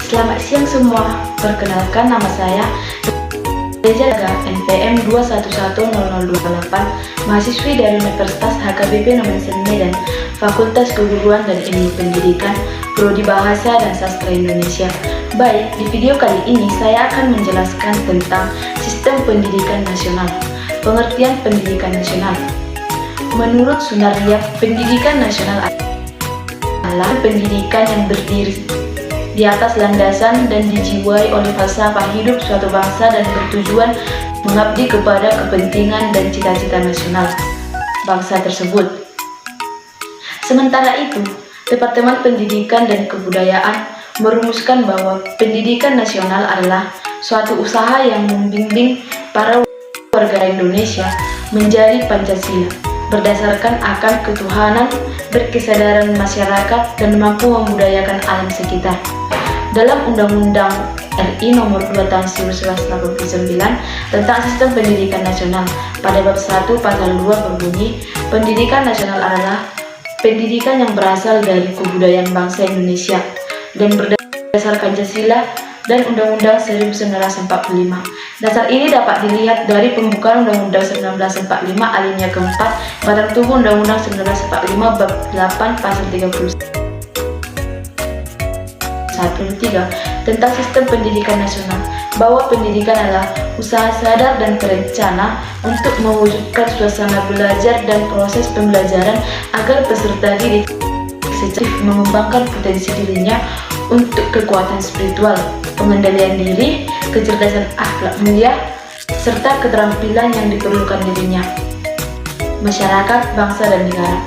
Selamat siang semua, perkenalkan nama saya Reza NPM 2110028, mahasiswi dari Universitas HKBP Nomensen Medan, Fakultas Keguruan dan Ilmu Pendidikan, Prodi Bahasa dan Sastra Indonesia. Baik, di video kali ini saya akan menjelaskan tentang sistem pendidikan nasional. Pengertian pendidikan nasional. Menurut Sunaria, pendidikan nasional adalah pendidikan yang berdiri di atas landasan dan dijiwai oleh falsafah hidup suatu bangsa dan bertujuan mengabdi kepada kepentingan dan cita-cita nasional bangsa tersebut. Sementara itu, Departemen Pendidikan dan Kebudayaan merumuskan bahwa pendidikan nasional adalah suatu usaha yang membimbing para warga Indonesia menjadi Pancasila berdasarkan akan ketuhanan, berkesadaran masyarakat, dan mampu membudayakan alam sekitar. Dalam Undang-Undang RI Nomor 2 Tahun 1989 tentang Sistem Pendidikan Nasional, pada bab 1 pasal 2 berbunyi, pendidikan nasional adalah pendidikan yang berasal dari kebudayaan bangsa Indonesia dan berdasarkan Pancasila dan Undang-Undang 1945. Dasar ini dapat dilihat dari pembukaan Undang-Undang 1945 alinea keempat, batang tubuh Undang-Undang 1945 bab 8 pasal 31 tentang sistem pendidikan nasional, bahwa pendidikan adalah usaha sadar dan terencana untuk mewujudkan suasana belajar dan proses pembelajaran agar peserta didik secara mengembangkan potensi dirinya untuk kekuatan spiritual, pengendalian diri, kecerdasan akhlak mulia, serta keterampilan yang diperlukan dirinya, masyarakat, bangsa, dan negara.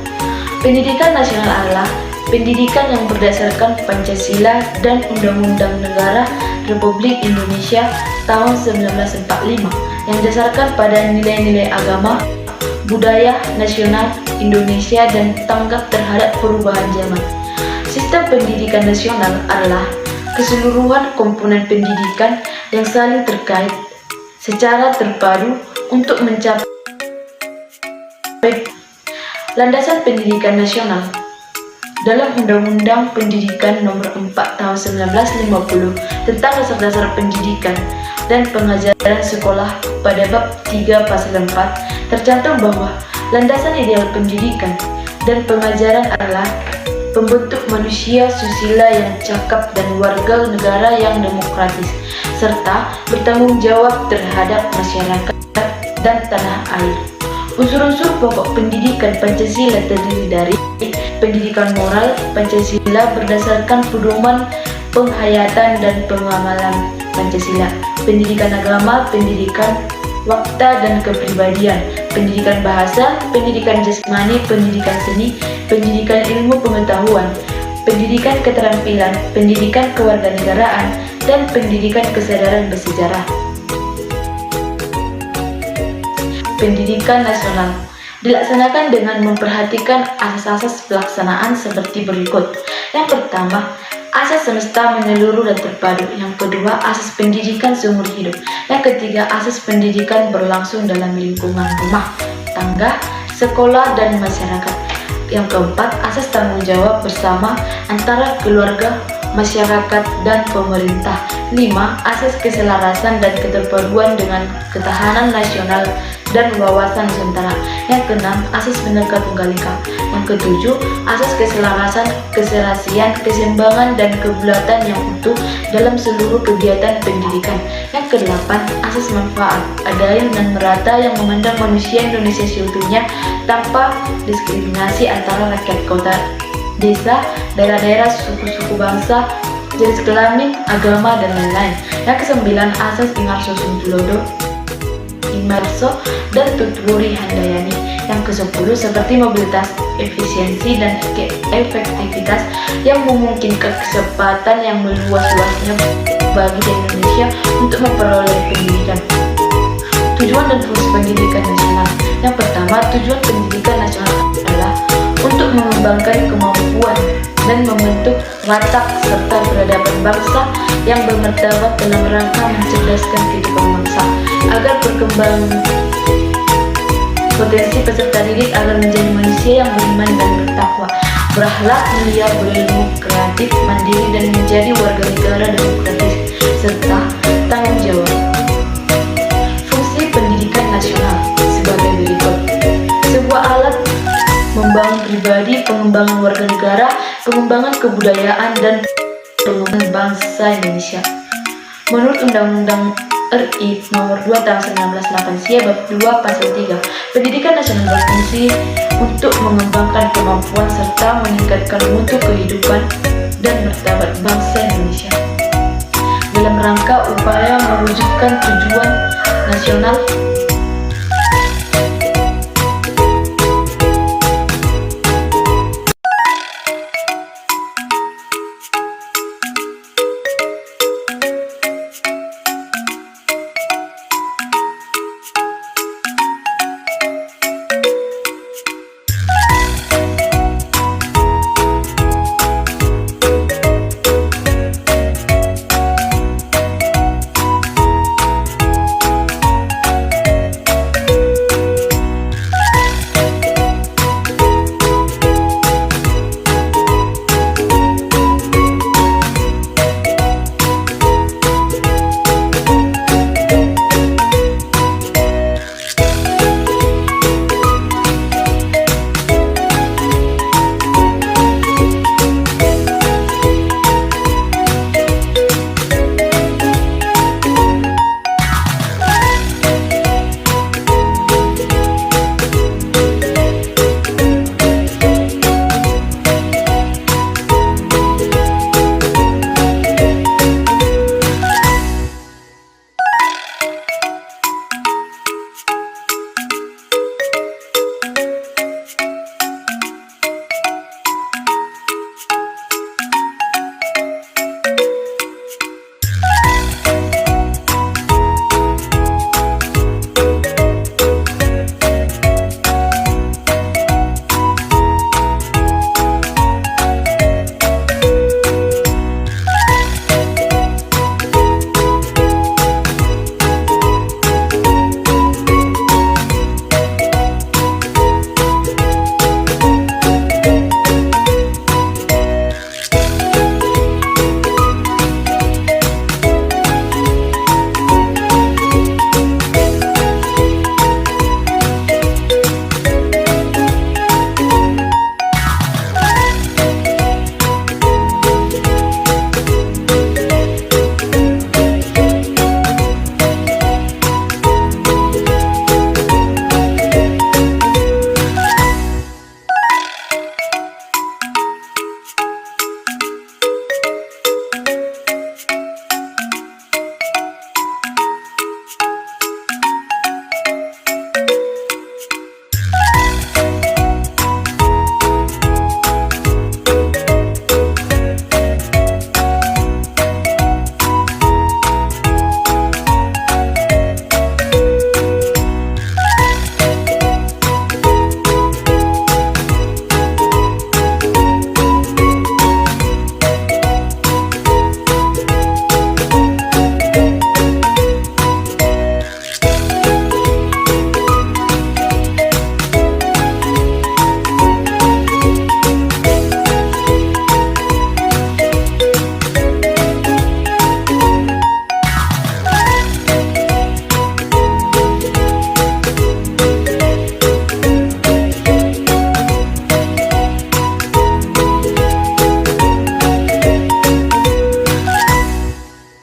Pendidikan nasional adalah pendidikan yang berdasarkan Pancasila dan Undang-Undang Negara Republik Indonesia tahun 1945 yang didasarkan pada nilai-nilai agama, budaya nasional Indonesia dan tanggap terhadap perubahan zaman. Sistem pendidikan nasional adalah keseluruhan komponen pendidikan yang saling terkait secara terpadu untuk mencapai landasan pendidikan nasional. Dalam Undang-Undang Pendidikan Nomor 4 Tahun 1950 tentang dasar-dasar pendidikan dan pengajaran sekolah pada bab 3 pasal 4 tercantum bahwa landasan ideal pendidikan dan pengajaran adalah pembentuk manusia susila yang cakap dan warga negara yang demokratis serta bertanggung jawab terhadap masyarakat dan tanah air. Unsur-unsur pokok pendidikan Pancasila terdiri dari pendidikan moral Pancasila berdasarkan pedoman penghayatan dan pengamalan Pancasila, pendidikan agama, pendidikan wakta dan kepribadian, pendidikan bahasa, pendidikan jasmani, pendidikan seni, pendidikan ilmu pengetahuan, pendidikan keterampilan, pendidikan kewarganegaraan, dan pendidikan kesadaran bersejarah. Pendidikan nasional dilaksanakan dengan memperhatikan asas-asas pelaksanaan seperti berikut. Yang pertama, asas semesta menyeluruh dan terpadu. Yang kedua, asas pendidikan seumur hidup. Yang ketiga, asas pendidikan berlangsung dalam lingkungan rumah, tangga, sekolah, dan masyarakat. Yang keempat, asas tanggung jawab bersama antara keluarga, masyarakat, dan pemerintah. 5. Asas keselarasan dan keterpaduan dengan ketahanan nasional dan wawasan Nusantara. Yang keenam, asas Bhinneka Tunggal Ika. Yang ketujuh, asas keselarasan, keserasian, keseimbangan, dan kebulatan yang utuh dalam seluruh kegiatan pendidikan. Yang kedelapan, asas manfaat, adil dan merata yang memandang manusia Indonesia seutuhnya tanpa diskriminasi antara rakyat kota, desa, daerah-daerah, suku-suku bangsa, jenis kelamin, agama, dan lain-lain. Yang kesembilan, asas Ingarso Suntulodo, Imarso, dan Tutwuri Handayani. Yang ke-10 seperti mobilitas, efisiensi, dan efektivitas yang memungkinkan kesempatan yang meluas-luasnya bagi Indonesia untuk memperoleh pendidikan. Tujuan dan fungsi pendidikan nasional. Yang pertama, tujuan pendidikan nasional adalah untuk mengembangkan kemampuan dan membentuk watak serta peradaban bangsa yang bermartabat dalam rangka mencerdaskan kehidupan bangsa agar berkembang potensi peserta didik agar menjadi manusia yang beriman dan bertakwa, berakhlak mulia, berilmu, kreatif, mandiri, dan menjadi warga negara demokratis serta tanggung jawab. Fungsi pendidikan nasional sebagai berikut. Sebuah alat membangun pribadi, pengembangan warga negara, pengembangan kebudayaan, dan pengembangan bangsa Indonesia. Menurut Undang-Undang RI Nomor 2 Tahun 1980 Bab 2 Pasal 3, pendidikan nasional berfungsi untuk mengembangkan kemampuan serta meningkatkan mutu kehidupan dan martabat bangsa Indonesia dalam rangka upaya mewujudkan tujuan nasional